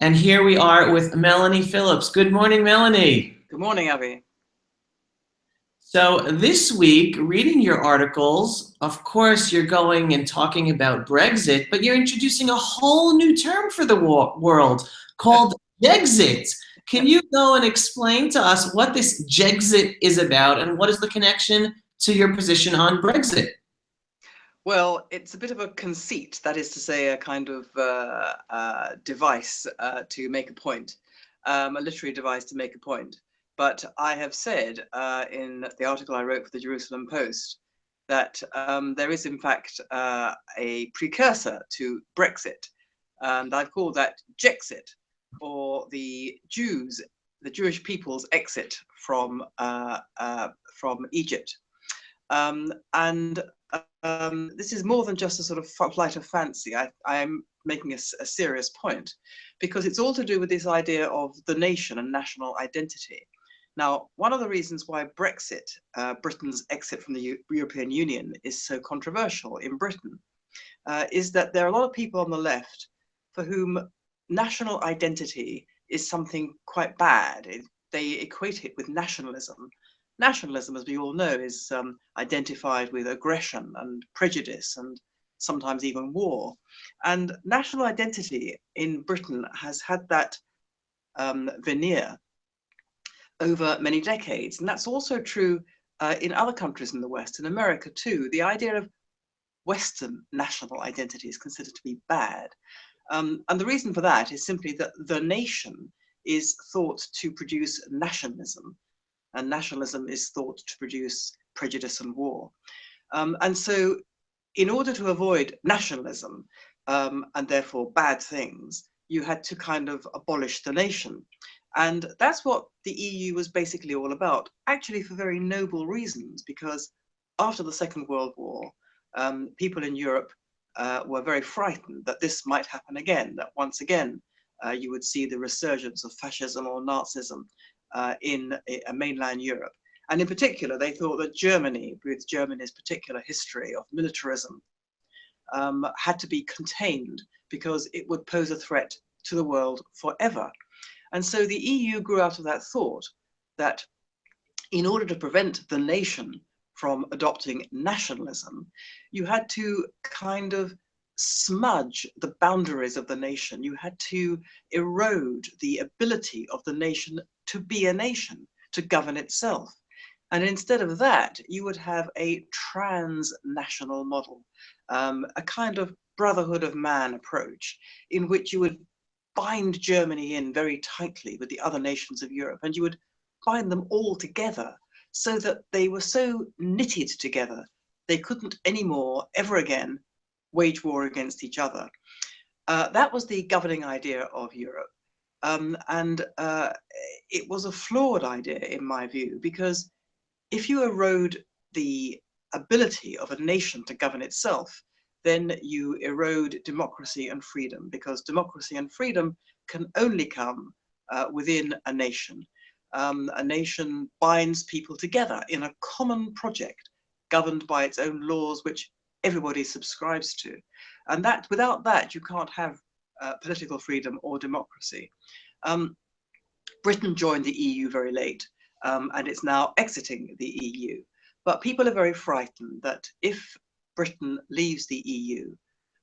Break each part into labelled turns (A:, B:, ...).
A: And here we are with Melanie Phillips. Good morning, Melanie.
B: Good morning, Abby.
A: So this week, reading your articles, of course, you're going and talking about Brexit, but you're introducing a whole new term for the world called Jexit. Can you go and explain to us what this Jexit is about and what is the connection to your position on Brexit?
B: Well, it's a bit of a conceit, that is to say, a kind of device to make a point, a literary device to make a point. But I have said in the article I wrote for the Jerusalem Post that there is, in fact, a precursor to Brexit, and I've called that Jexit, or the Jewish people's exit from Egypt. And this is more than just a sort of flight of fancy. I am making a serious point, because it's all to do with this idea of the nation and national identity. Now, one of the reasons why Brexit, Britain's exit from the European Union, is so controversial in Britain is that there are a lot of people on the left for whom national identity is something quite bad. They equate it with nationalism. Nationalism, as we all know, is identified with aggression and prejudice and sometimes even war. And national identity in Britain has had that veneer over many decades. And that's also true in other countries in the West, in America too. The idea of Western national identity is considered to be bad. And the reason for that is simply that the nation is thought to produce nationalism, and nationalism is thought to produce prejudice and war. And so in order to avoid nationalism and therefore bad things, you had to kind of abolish the nation. And that's what the EU was basically all about, actually for very noble reasons, because after the Second World War, people in Europe were very frightened that this might happen again, that once again you would see the resurgence of fascism or Nazism in mainland Europe. And in particular, they thought that Germany, with Germany's particular history of militarism, had to be contained because it would pose a threat to the world forever. And so the EU grew out of that thought that in order to prevent the nation from adopting nationalism, you had to kind of smudge the boundaries of the nation. You had to erode the ability of the nation to be a nation, to govern itself. And instead of that, you would have a transnational model, a kind of brotherhood of man approach, in which you would bind Germany in very tightly with the other nations of Europe, and you would bind them all together so that they were so knitted together, they couldn't anymore, ever again, wage war against each other. That was the governing idea of Europe. And it was a flawed idea, in my view, because if you erode the ability of a nation to govern itself, then you erode democracy and freedom, because democracy and freedom can only come within a nation. A nation binds people together in a common project governed by its own laws, which everybody subscribes to. And that, without that, you can't have political freedom or democracy. Britain joined the EU very late, and it's now exiting the EU. But people are very frightened that if Britain leaves the EU,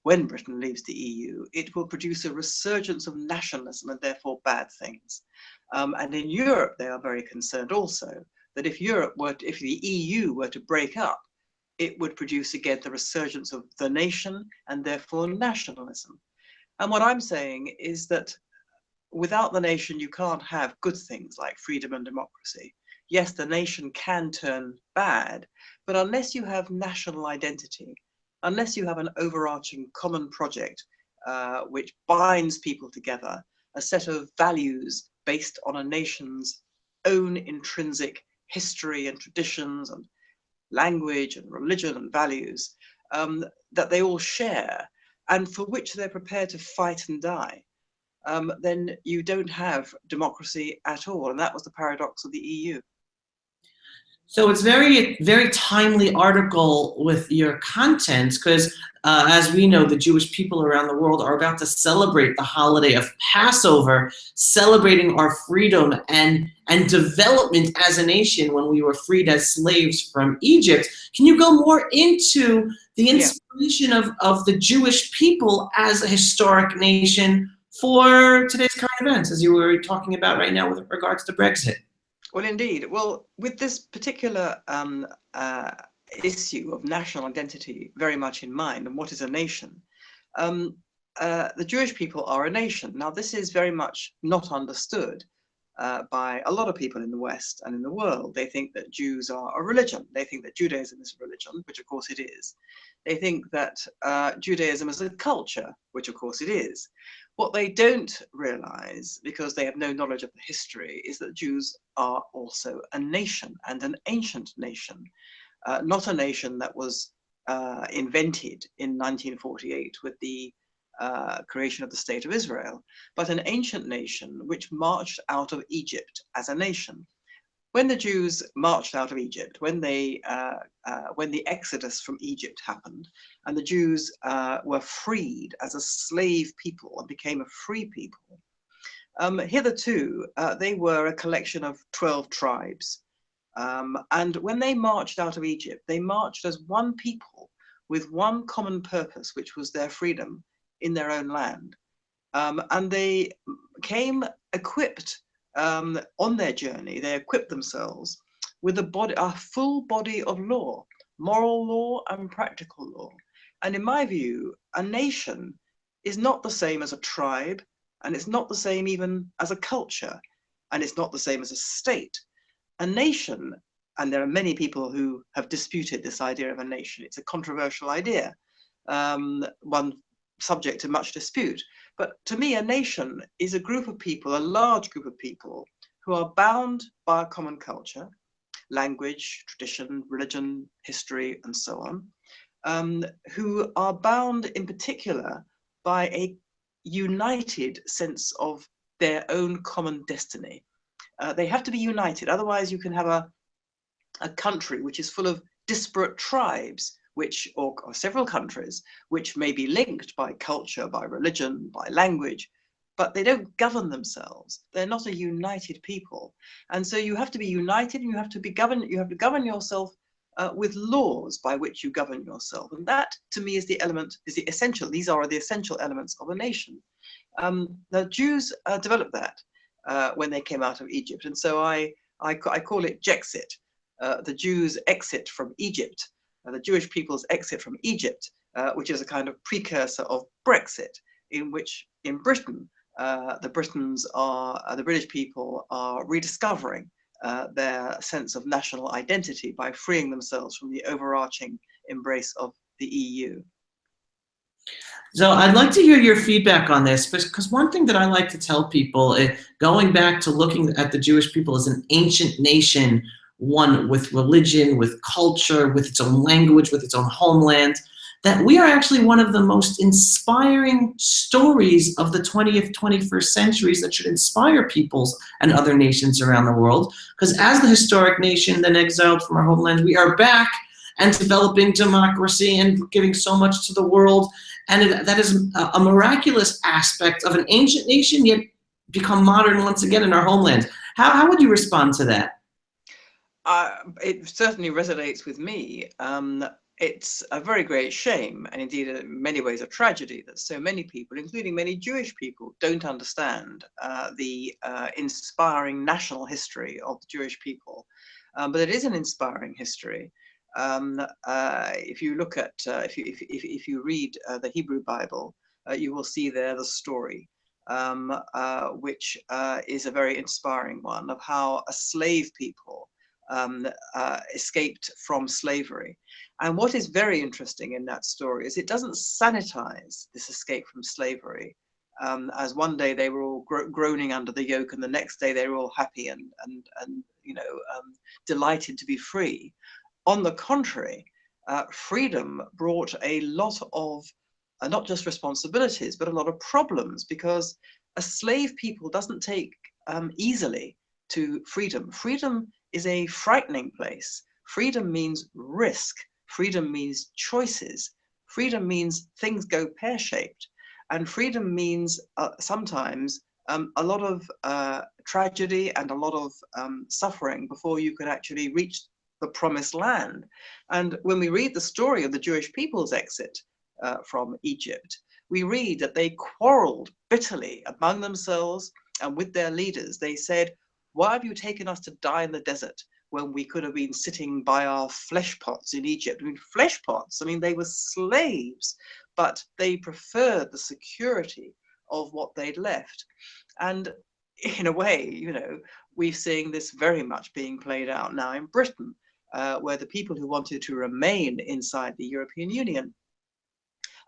B: when Britain leaves the EU, it will produce a resurgence of nationalism and therefore bad things. And in Europe, they are very concerned also that if the EU were to break up, it would produce again the resurgence of the nation and therefore nationalism. And what I'm saying is that without the nation, you can't have good things like freedom and democracy. Yes, the nation can turn bad, but unless you have national identity, unless you have an overarching common project which binds people together, a set of values based on a nation's own intrinsic history and traditions and language and religion and values that they all share and for which they're prepared to fight and die, then you don't have democracy at all. And that was the paradox of the EU.
A: So it's very timely article with your content because, as we know, the Jewish people around the world are about to celebrate the holiday of Passover, celebrating our freedom and development as a nation when we were freed as slaves from Egypt. Can you go more into the
B: Yeah.
A: inspiration of the Jewish people as a historic nation for today's current events, as you were talking about right now with regards to Brexit?
B: Well, indeed. Well, with this particular issue of national identity very much in mind, and what is a nation, um, the Jewish people are a nation. Now, this is very much not understood by a lot of people in the West and in the world. They think that Jews are a religion. They think that Judaism is a religion, which of course it is. They think that Judaism is a culture, which of course it is. What they don't realize, because they have no knowledge of the history, is that Jews are also a nation, and an ancient nation, not a nation that was invented in 1948 with the creation of the State of Israel, but an ancient nation which marched out of Egypt as a nation. When the Jews marched out of Egypt, when the exodus from Egypt happened, and the Jews were freed as a slave people and became a free people, hitherto they were a collection of 12 tribes. And when they marched out of Egypt, they marched as one people with one common purpose, which was their freedom in their own land. And they came equipped on their journey. They equipped themselves with a full body of law, moral law and practical law. And in my view, a nation is not the same as a tribe, and it's not the same even as a culture, and it's not the same as a state. A nation, and there are many people who have disputed this idea of a nation. It's a controversial idea, one subject to much dispute. But to me, a nation is a group of people, a large group of people, who are bound by a common culture, language, tradition, religion, history, and so on, who are bound in particular by a united sense of their own common destiny. They have to be united, otherwise you can have a country which is full of disparate tribes, which, or several countries, which may be linked by culture, by religion, by language, but they don't govern themselves. They're not a united people. And so you have to be united, and you have to govern yourself with laws by which you govern yourself. And that, to me, is the essential. These are the essential elements of a nation. The Jews developed that when they came out of Egypt. And so I call it Jexit, the Jews' exit from Egypt, the Jewish people's exit from Egypt, which is a kind of precursor of Brexit, in which in Britain, the British people are rediscovering their sense of national identity by freeing themselves from the overarching embrace of the EU.
A: So I'd like to hear your feedback on this, because one thing that I like to tell people, going back to looking at the Jewish people as an ancient nation, one with religion, with culture, with its own language, with its own homeland, that we are actually one of the most inspiring stories of the 20th, 21st centuries that should inspire peoples and other nations around the world. Because as the historic nation then exiled from our homeland, we are back and developing democracy and giving so much to the world. And that is a miraculous aspect of an ancient nation, yet become modern once again in our homeland. How would you respond to that?
B: It certainly resonates with me. It's a very great shame, and indeed in many ways a tragedy, that so many people, including many Jewish people, don't understand the inspiring national history of the Jewish people. But it is an inspiring history. If you look at, if you read the Hebrew Bible, you will see there the story, which is a very inspiring one, of how a slave people escaped from slavery. And what is very interesting in that story is it doesn't sanitize this escape from slavery, as one day they were all groaning under the yoke, and the next day they were all happy and delighted to be free. On the contrary, freedom brought a lot of not just responsibilities, but a lot of problems, because a slave people doesn't take easily to freedom. Freedom is a frightening place. Freedom means risk. Freedom means choices. Freedom means things go pear-shaped. And freedom means sometimes a lot of tragedy and a lot of suffering before you can actually reach the promised land. And when we read the story of the Jewish people's exit from Egypt, we read that they quarreled bitterly among themselves and with their leaders. They said, "Why have you taken us to die in the desert when we could have been sitting by our flesh pots in Egypt?" I mean, flesh pots, I mean, they were slaves, but they preferred the security of what they'd left. And in a way, you know, we're seeing this very much being played out now in Britain, where the people who wanted to remain inside the European Union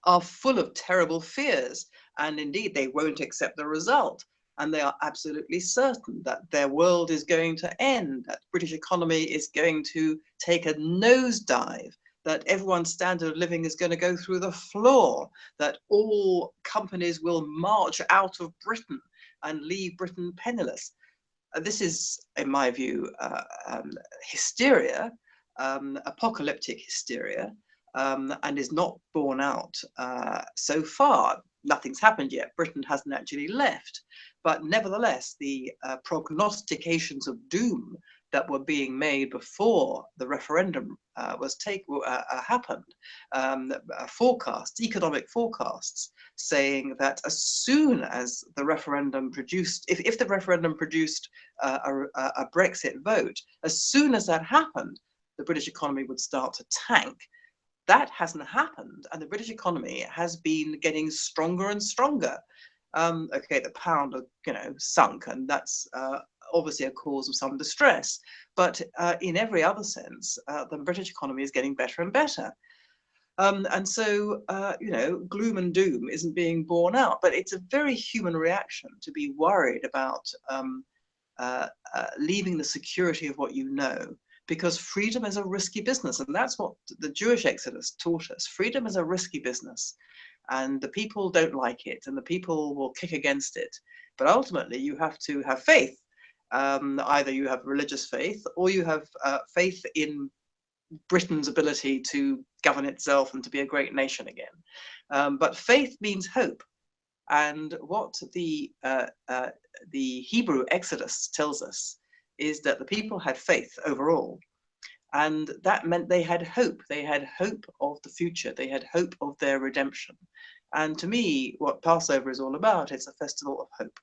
B: are full of terrible fears, and indeed they won't accept the result. And they are absolutely certain that their world is going to end, that British economy is going to take a nosedive, that everyone's standard of living is going to go through the floor, that all companies will march out of Britain and leave Britain penniless. This is, in my view, hysteria, apocalyptic hysteria, and is not borne out so far. Nothing's happened yet. Britain hasn't actually left. But nevertheless, the prognostications of doom that were being made before the referendum happened, forecasts, economic forecasts, saying that as soon as the referendum produced, if the referendum produced a Brexit vote, as soon as that happened, the British economy would start to tank. That hasn't happened, and the British economy has been getting stronger and stronger. Okay, the pound, you know, sunk, and that's obviously a cause of some distress. But in every other sense, the British economy is getting better and better. And so, you know, gloom and doom isn't being borne out, but it's a very human reaction to be worried about leaving the security of what you know, because freedom is a risky business. And that's what the Jewish Exodus taught us. Freedom is a risky business, and the people don't like it, and the people will kick against it. But ultimately, you have to have faith. Either you have religious faith, or you have faith in Britain's ability to govern itself and to be a great nation again. But faith means hope. And what the Hebrew Exodus tells us is that the people had faith overall. And that meant they had hope. They had hope of the future. They had hope of their redemption. And to me, what Passover is all about, it's a festival of hope.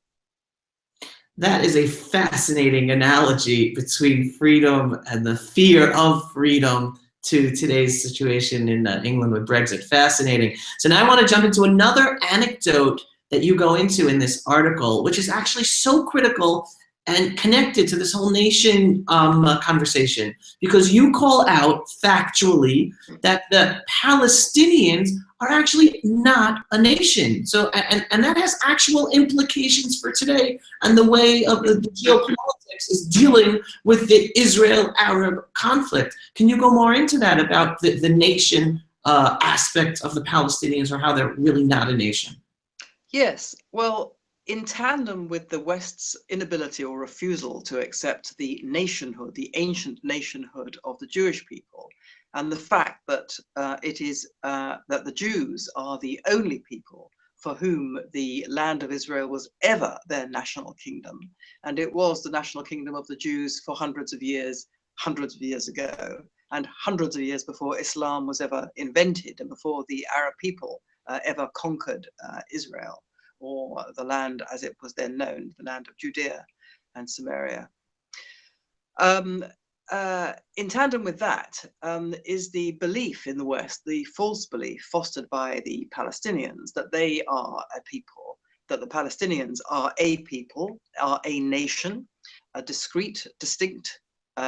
A: That is a fascinating analogy between freedom and the fear of freedom to today's situation in England with Brexit. Fascinating. So now I want to jump into another anecdote that you go into in this article, which is actually so critical and connected to this whole nation conversation, because you call out factually that the Palestinians are actually not a nation. So, and that has actual implications for today and the way of the geopolitics is dealing with the Israel-Arab conflict. Can you go more into that about the nation aspect of the Palestinians, or how they're really not a nation?
B: Yes, well, in tandem with the West's inability or refusal to accept the nationhood, the ancient nationhood of the Jewish people, and the fact that it is that the Jews are the only people for whom the land of Israel was ever their national kingdom, and it was the national kingdom of the Jews for hundreds of years ago, and hundreds of years before Islam was ever invented, and before the Arab people ever conquered Israel, or the land as it was then known, the land of Judea and Samaria. In tandem with that is the belief in the West, the false belief fostered by the Palestinians, that they are a people, that the Palestinians are a people, are a nation, a discrete, distinct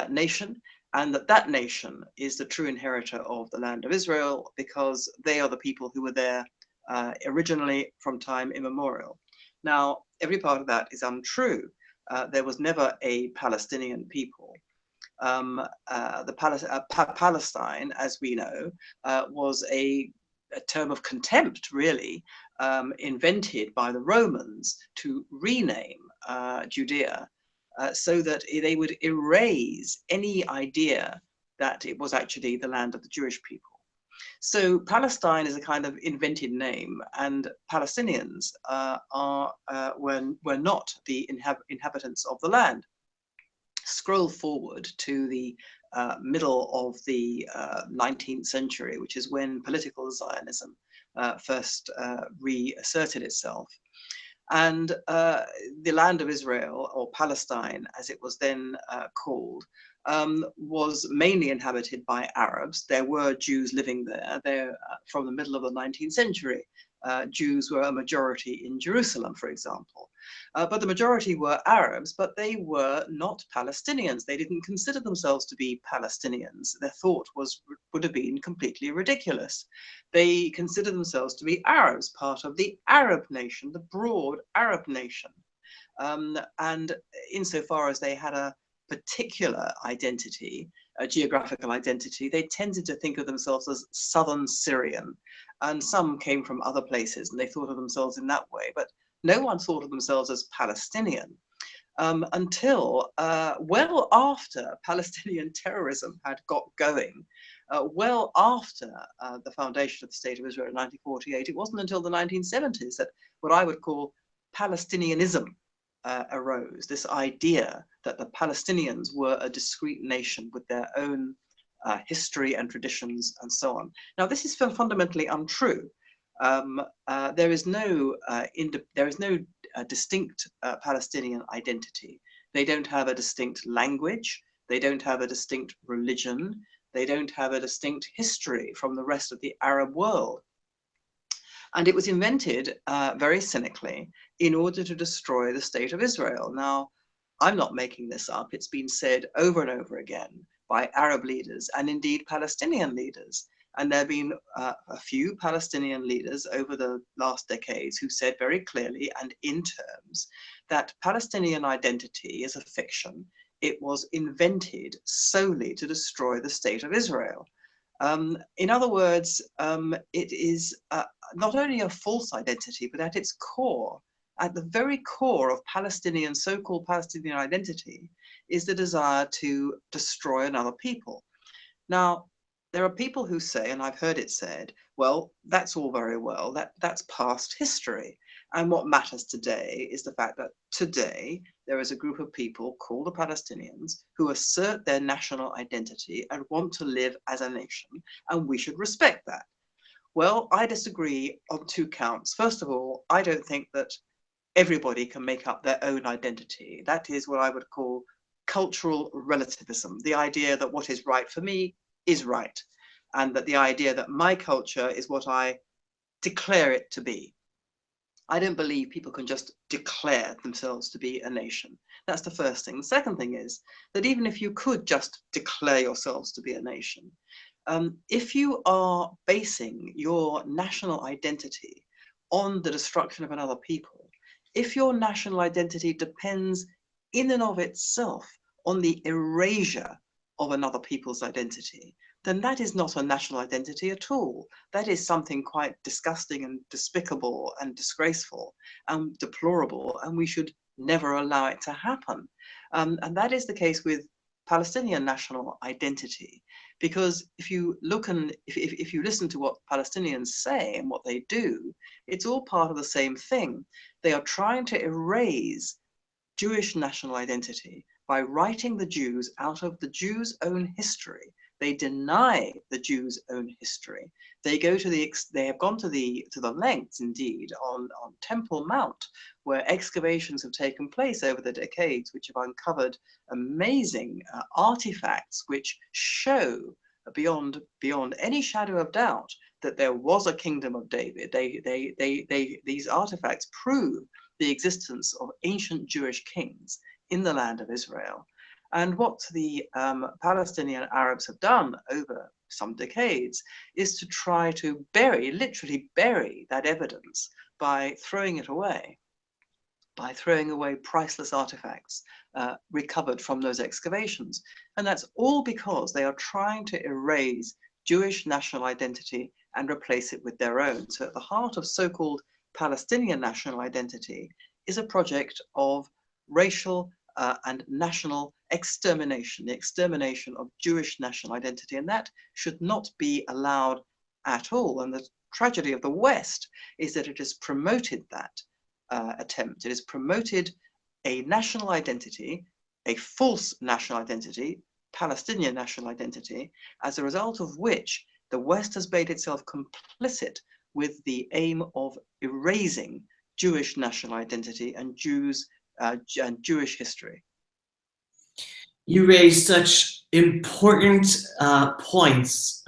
B: nation, and that that nation is the true inheritor of the land of Israel, because they are the people who were there originally from time immemorial. Now, every part of that is untrue. There was never a Palestinian people. Palestine, as we know, was a term of contempt, really, invented by the Romans to rename Judea so that they would erase any idea that it was actually the land of the Jewish people. So Palestine is a kind of invented name, and Palestinians were not the inhabitants of the land. Scroll forward to the middle of the 19th century, which is when political Zionism first reasserted itself. And the land of Israel, or Palestine, as it was then called, was mainly inhabited by Arabs. There were Jews living there. From the middle of the 19th century. Jews were a majority in Jerusalem, for example. But the majority were Arabs, but they were not Palestinians. They didn't consider themselves to be Palestinians. Their thought would have been completely ridiculous. They considered themselves to be Arabs, part of the Arab nation, the broad Arab nation. And insofar as they had a particular identity, a geographical identity, they tended to think of themselves as Southern Syrian. And some came from other places and they thought of themselves in that way. But no one thought of themselves as Palestinian until well after Palestinian terrorism had got going, well after the foundation of the State of Israel in 1948. It wasn't until the 1970s that what I would call Palestinianism arose, this idea that the Palestinians were a discrete nation with their own history and traditions and so on. Now, this is fundamentally untrue. There is no distinct Palestinian identity. They don't have a distinct language. They don't have a distinct religion. They don't have a distinct history from the rest of the Arab world. And it was invented very cynically in order to destroy the State of Israel. Now, I'm not making this up. It's been said over and over again by Arab leaders and indeed Palestinian leaders. And there have been a few Palestinian leaders over the last decades who said very clearly and in terms that Palestinian identity is a fiction. It was invented solely to destroy the State of Israel. In other words, it is not only a false identity, but at its core, at the very core of Palestinian, so-called Palestinian identity, is the desire to destroy another people. Now, there are people who say, and I've heard it said, well, that's all very well, that's past history. And what matters today is the fact that today there is a group of people called the Palestinians who assert their national identity and want to live as a nation, and we should respect that. Well, I disagree on two counts. First of all, I don't think that everybody can make up their own identity. That is what I would call cultural relativism, the idea that what is right for me is right, and that the idea that my culture is what I declare it to be. I don't believe people can just declare themselves to be a nation. That's the first thing. The second thing is that even if you could just declare yourselves to be a nation, if you are basing your national identity on the destruction of another people, if your national identity depends in and of itself on the erasure of another people's identity, then that is not a national identity at all. That is something quite disgusting and despicable and disgraceful and deplorable, and we should never allow it to happen. And that is the case with Palestinian national identity, because if you look and if you listen to what Palestinians say and what they do, it's all part of the same thing. They are trying to erase Jewish national identity by writing the Jews out of the Jews' own history. They deny the Jews' own history. They have gone to the lengths, indeed, on Temple Mount, where excavations have taken place over the decades, which have uncovered amazing artifacts which show beyond any shadow of doubt that there was a kingdom of David. These artifacts prove the existence of ancient Jewish kings in the land of Israel. And what the Palestinian Arabs have done over some decades is to try to literally bury that evidence by throwing it away, by throwing away priceless artifacts recovered from those excavations. And that's all because they are trying to erase Jewish national identity and replace it with their own. So at the heart of so-called Palestinian national identity is a project of racial and national extermination, the extermination of Jewish national identity, and that should not be allowed at all. And the tragedy of the West is that it has promoted that attempt. It has promoted a national identity, a false national identity, Palestinian national identity, as a result of which the West has made itself complicit with the aim of erasing Jewish national identity and Jews and Jewish history.
A: You raised such important points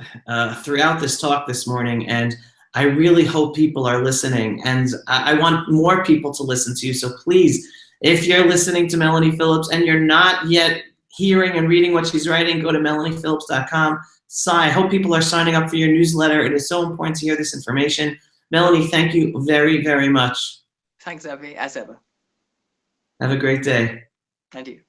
A: throughout this talk this morning, and I really hope people are listening, and I want more people to listen to you. So please, if you're listening to Melanie Phillips and you're not yet hearing and reading what she's writing, go to melaniephillips.com. I hope people are signing up for your newsletter. It is so important to hear this information. Melanie, thank you very, very much.
B: Thanks, Avi, as ever.
A: Have a great day.
B: And you.